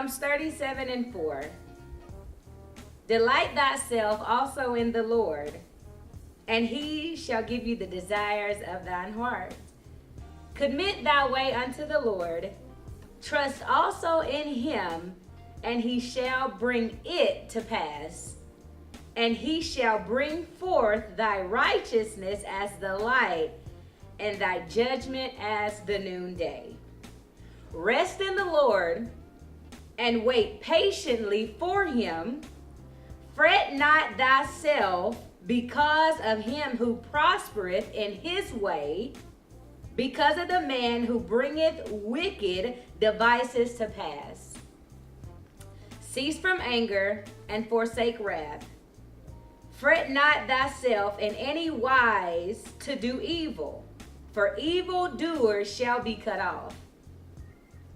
Psalms 37:4. Delight thyself also in the Lord, and he shall give you the desires of thine heart. Commit thy way unto the Lord. Trust also in him, and he shall bring it to pass. And he shall bring forth thy righteousness as the light, and thy judgment as the noonday. Rest in the Lord, and wait patiently for him. Fret not thyself because of him who prospereth in his way, because of the man who bringeth wicked devices to pass. Cease from anger and forsake wrath. Fret not thyself in any wise to do evil, for evildoers shall be cut off.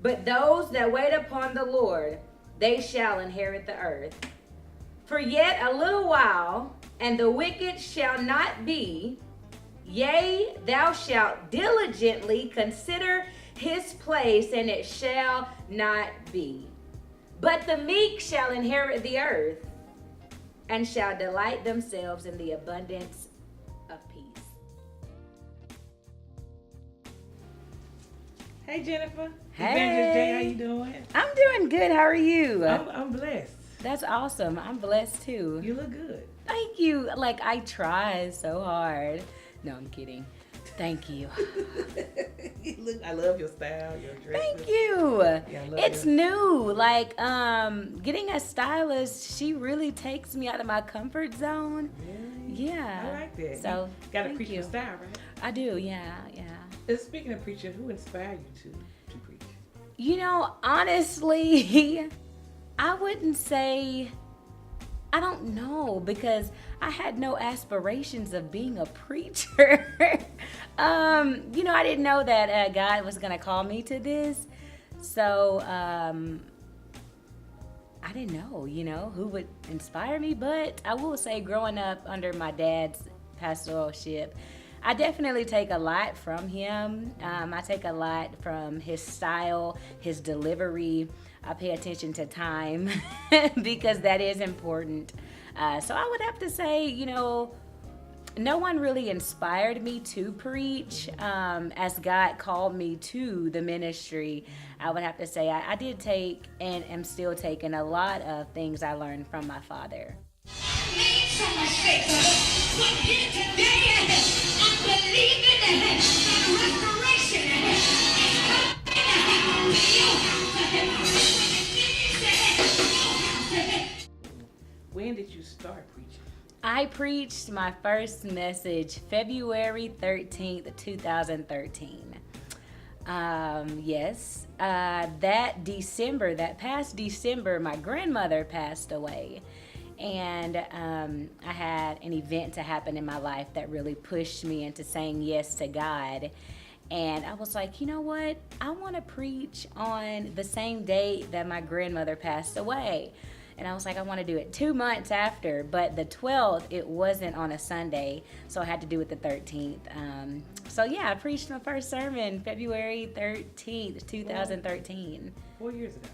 But those that wait upon the Lord, they shall inherit the earth. For yet a little while, and the wicked shall not be. Yea, thou shalt diligently consider his place, and it shall not be. But the meek shall inherit the earth, and shall delight themselves in the abundance of peace. Hey, Jennifer. Hey. Evangelist Jay, how you doing? I'm doing good. How are you? I'm blessed. That's awesome. I'm blessed too. You look good. Thank you. Like, I try so hard. No, I'm kidding. Thank you. I love your style, your dress. Thank you. Yeah, I love It's your... new. Like, getting a stylist, she really takes me out of my comfort zone. Really? Yeah. I like that. So, you got to thank preach you. your style, right? I do, yeah. And speaking of preaching, who inspired you to preach? You know, honestly, I wouldn't say, I don't know, because I had no aspirations of being a preacher. You know, I didn't know that God was going to call me to this. So, I didn't know, who would inspire me. But I will say, growing up under my dad's pastoralship, I definitely take a lot from him. I take a lot from his style, his delivery. I pay attention to time because that is important. So I would have to say, no one really inspired me to preach. As God called me to the ministry, I would have to say I did take and am still taking a lot of things I learned from my father. So much faith, but here today, I'm believing that restoration is coming. When did you start preaching? I preached my first message February 13th, 2013. Yes, that past December, my grandmother passed away. And I had an event to happen in my life that really pushed me into saying yes to God. And I was like, you know what? I want to preach on the same day that my grandmother passed away. And I was like, I want to do it 2 months after. But the 12th, it wasn't on a Sunday. So I had to do it the 13th. So yeah, I preached my first sermon February 13th, 2013. 4 years ago.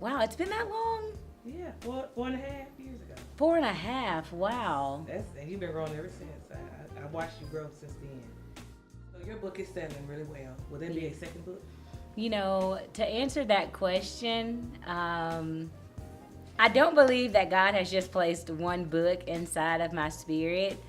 Wow, it's been that long? Yeah, 4.5 years ago. 4.5, wow. And you've been growing ever since. I watched you grow since then. So your book is selling really well. Will there be a second book? To answer that question, I don't believe that God has just placed one book inside of my spirit.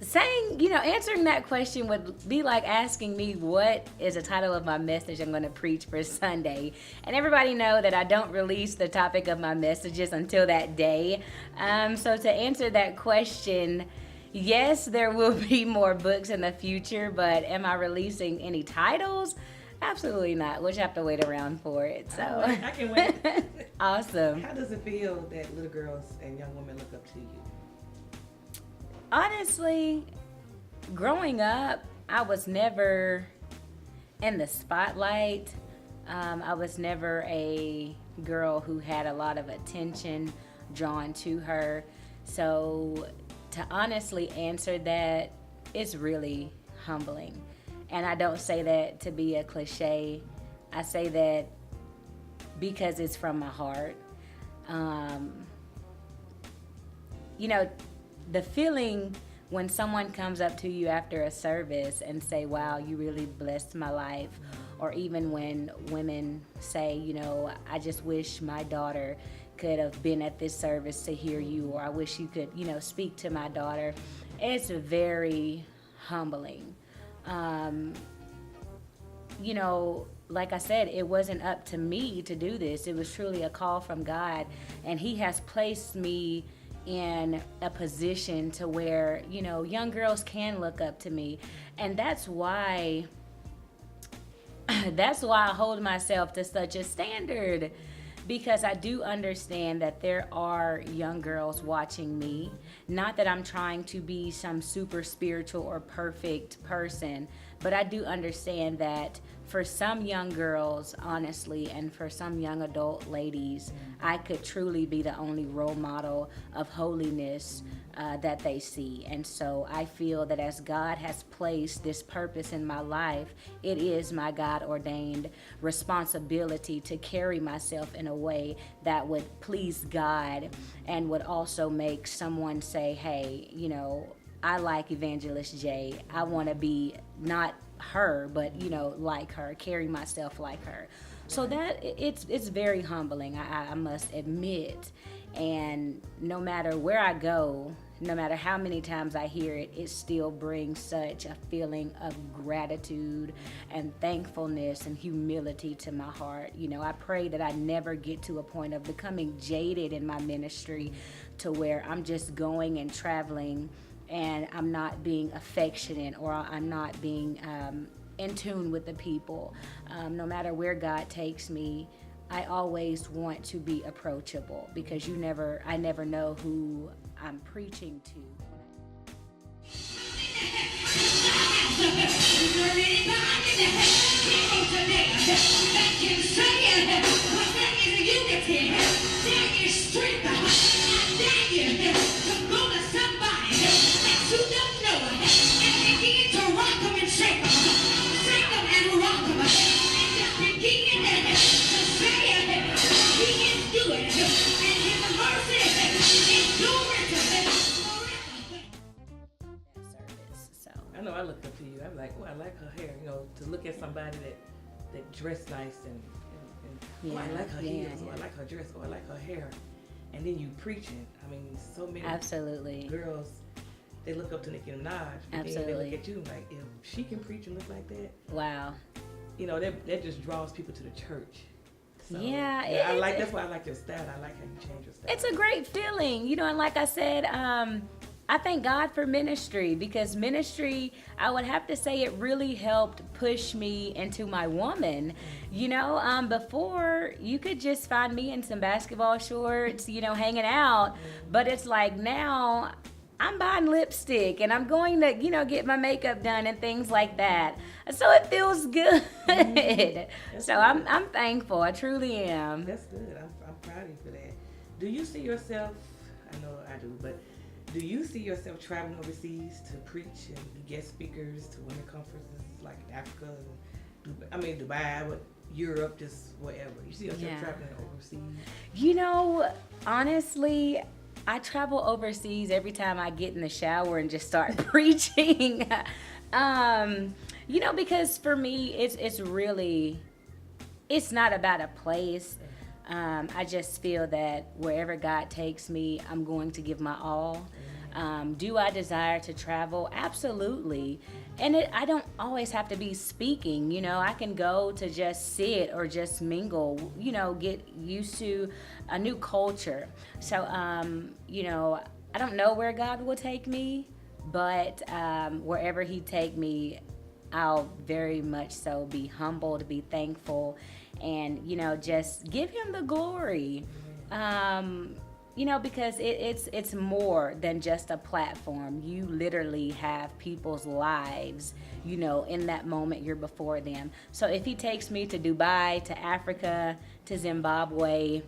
Answering that question would be like asking me what is the title of my message I'm going to preach for Sunday. And everybody know that I don't release the topic of my messages until that day. So to answer that question, yes, there will be more books in the future, but am I releasing any titles? Absolutely not. We'll just have to wait around for it. So I can wait. Awesome. How does it feel that little girls and young women look up to you? Honestly, growing up, I was never in the spotlight. I was never a girl who had a lot of attention drawn to her. So to honestly answer that, it's really humbling. And I don't say that to be a cliche. I say that because it's from my heart. The feeling when someone comes up to you after a service and say, wow, you really blessed my life, or even when women say, I just wish my daughter could have been at this service to hear you, or I wish you could, speak to my daughter. It's very humbling. Like I said, it wasn't up to me to do this. It was truly a call from God, and He has placed me in a position to where, young girls can look up to me. And that's why I hold myself to such a standard, because I do understand that there are young girls watching me. Not that I'm trying to be some super spiritual or perfect person, but I do understand that for some young girls, honestly, and for some young adult ladies, I could truly be the only role model of holiness that they see. And so I feel that as God has placed this purpose in my life, it is my God-ordained responsibility to carry myself in a way that would please God and would also make someone say, hey, I like Evangelist J. I want to be not her, but like her, carry myself like her. So that it's very humbling, I must admit. And no matter where I go, no matter how many times I hear it, it still brings such a feeling of gratitude and thankfulness and humility to my heart. I pray that I never get to a point of becoming jaded in my ministry to where I'm just going and traveling and I'm not being affectionate, or I'm not being in tune with the people. No matter where God takes me, I always want to be approachable, because I never know who I'm preaching to. I know I look up to you. I'm like, I like her hair. To look at somebody that dressed nice and I like her heels, or I like her dress, or I like her hair. And then you preaching. I mean, so many Absolutely. girls, they look up to Nicki Minaj. But then they look at you like, if she can preach and look like that. Wow. That just draws people to the church. So, Yeah, that's why I like your style. I like how you change your style. It's a great feeling, and like I said, I thank God for ministry, because ministry, I would have to say, it really helped push me into my woman. Before, you could just find me in some basketball shorts, hanging out, but it's like now I'm buying lipstick and I'm going to, get my makeup done and things like that. So it feels good. So good. I'm thankful. I truly am. That's good. I'm proud of you for that. Do you see yourself, I know I do, but do you see yourself traveling overseas to preach and be guest speakers to women conferences like Africa, Dubai, Europe, just whatever? You see yourself traveling overseas? Honestly, I travel overseas every time I get in the shower and just start preaching. Because for me, it's not about a place. I just feel that wherever God takes me, I'm going to give my all. Do I desire to travel? Absolutely. And I don't always have to be speaking. I can go to just sit or just mingle, get used to a new culture. So, I don't know where God will take me, but wherever He take me, I'll very much so be humbled, be thankful, and just give Him the glory. Because it's more than just a platform. You literally have people's lives, in that moment you're before them. So if He takes me to Dubai, to Africa, to Zimbabwe,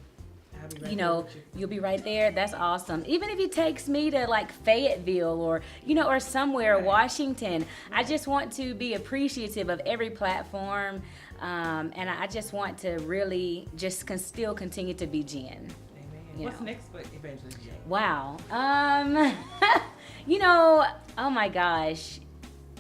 you'll be right there. That's awesome. Even if He takes me to like Fayetteville or somewhere, Washington, I just want to be appreciative of every platform. And I just want to really just still continue to be Jen. Amen. You What's know. next for Evangelist Jen? Wow. Oh my gosh.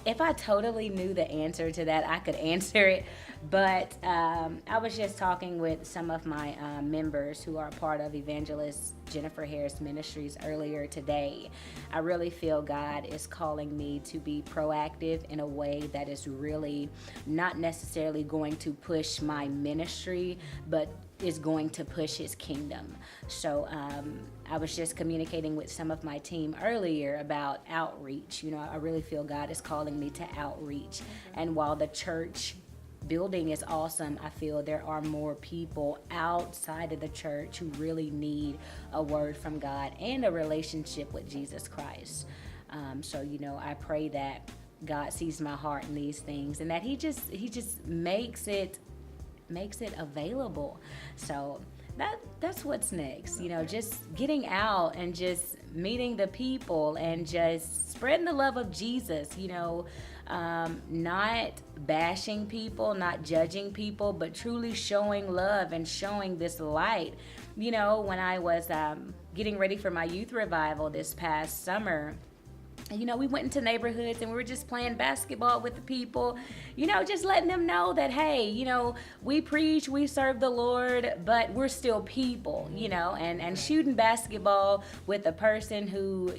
If I totally knew the answer to that, I could answer it. But I was just talking with some of my members who are a part of Evangelist Jennifer Harris Ministries earlier today. I really feel God is calling me to be proactive in a way that is really not necessarily going to push my ministry, but is going to push his kingdom. So I was just communicating with some of my team earlier about outreach. I really feel God is calling me to outreach. And while the church building is awesome, I feel there are more people outside of the church who really need a word from God and a relationship with Jesus Christ. So I pray that God sees my heart in these things, and that he just makes it available. So that's what's next. Just getting out and just meeting the people and just spreading the love of Jesus. Not bashing people, not judging people, but truly showing love and showing this light. When I was getting ready for my youth revival this past summer, we went into neighborhoods and we were just playing basketball with the people, just letting them know that, hey, we preach, we serve the Lord, but we're still people, and shooting basketball with a person who,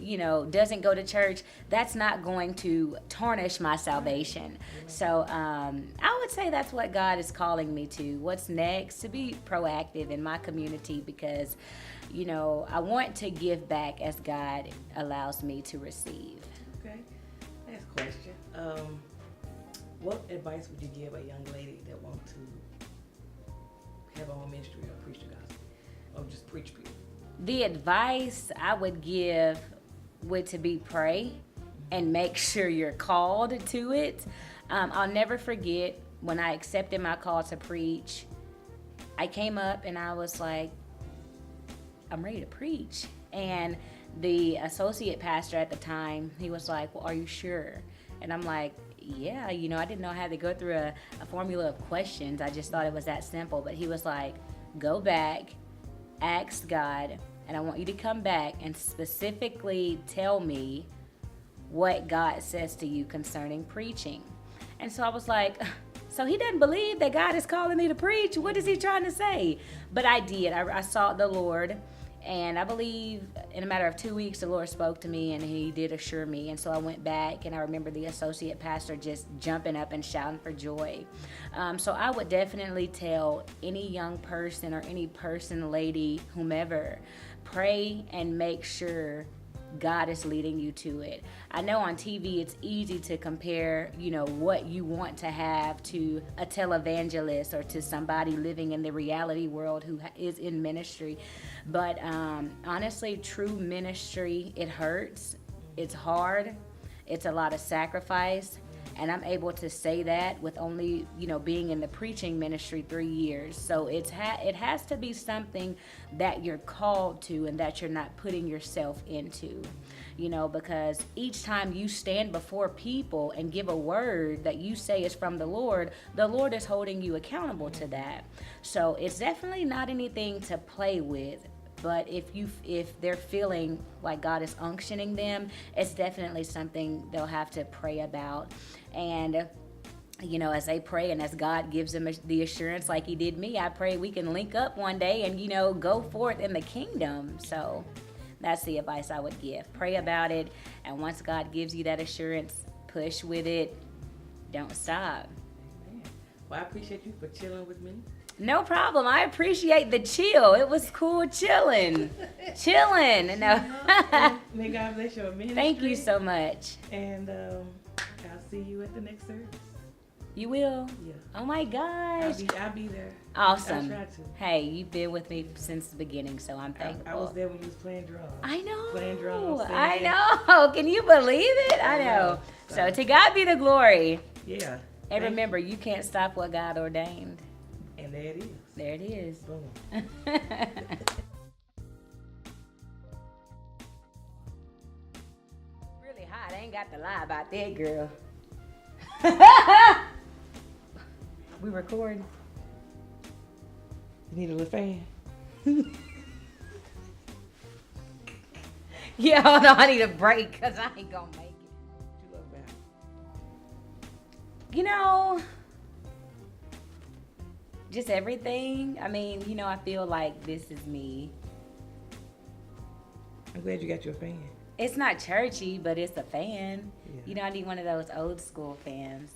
doesn't go to church, that's not going to tarnish my salvation. So I would say that's what God is calling me to. What's next? To be proactive in my community, because I want to give back as God allows me to receive. Okay. Last question. What advice would you give a young lady that wants to have her own ministry or preach the gospel? Or just preach people? The advice I would give would to be pray and make sure you're called to it. I'll never forget when I accepted my call to preach. I came up and I was like, I'm ready to preach. And the associate pastor at the time, he was like, well, are you sure? And I'm like, yeah, I didn't know how to go through a formula of questions. I just thought it was that simple. But he was like, go back, ask God, and I want you to come back and specifically tell me what God says to you concerning preaching. And so I was like, so he doesn't believe that God is calling me to preach? What is he trying to say? But I did. I sought the Lord. And I believe in a matter of 2 weeks, the Lord spoke to me and he did assure me. And so I went back, and I remember the associate pastor just jumping up and shouting for joy. So I would definitely tell any young person or any person, lady, whomever, pray and make sure God is leading you to it. I know on TV it's easy to compare, what you want to have to a televangelist or to somebody living in the reality world who is in ministry. But honestly, true ministry, it hurts. It's hard. It's a lot of sacrifice. And I'm able to say that with only, being in the preaching ministry 3 years. So it has to be something that you're called to and that you're not putting yourself into, because each time you stand before people and give a word that you say is from the Lord is holding you accountable to that. So it's definitely not anything to play with. But if they're feeling like God is unctioning them, it's definitely something they'll have to pray about. And as they pray and as God gives them the assurance like he did me, I pray we can link up one day and go forth in the kingdom. So that's the advice I would give. Pray about it, and once God gives you that assurance, push with it. Don't stop. Amen. Well, I appreciate you for chilling with me. No problem. I appreciate the chill. It was cool chilling. No. May God bless your ministry. Thank you so much. And I'll see you at the next service. You will? Yeah. Oh my gosh. I'll be there. Awesome. I try to. Hey, you've been with me since the beginning, so I'm thankful. I was there when you was playing drums. I know. Playing drums. I know. Can you believe it? I know. So to God be the glory. Yeah. And remember, you can't stop what God ordained. And there it is. There it is. Boom. Really hot. I ain't got to lie about that, girl. We record. You need a little fan? Yeah, hold on. I need a break because I ain't gonna make it. What you love about it? You know, just everything. I mean, you know, I feel like this is me. I'm glad you got your fan. It's not churchy, but it's a fan. Yeah. You know, I need one of those old school fans.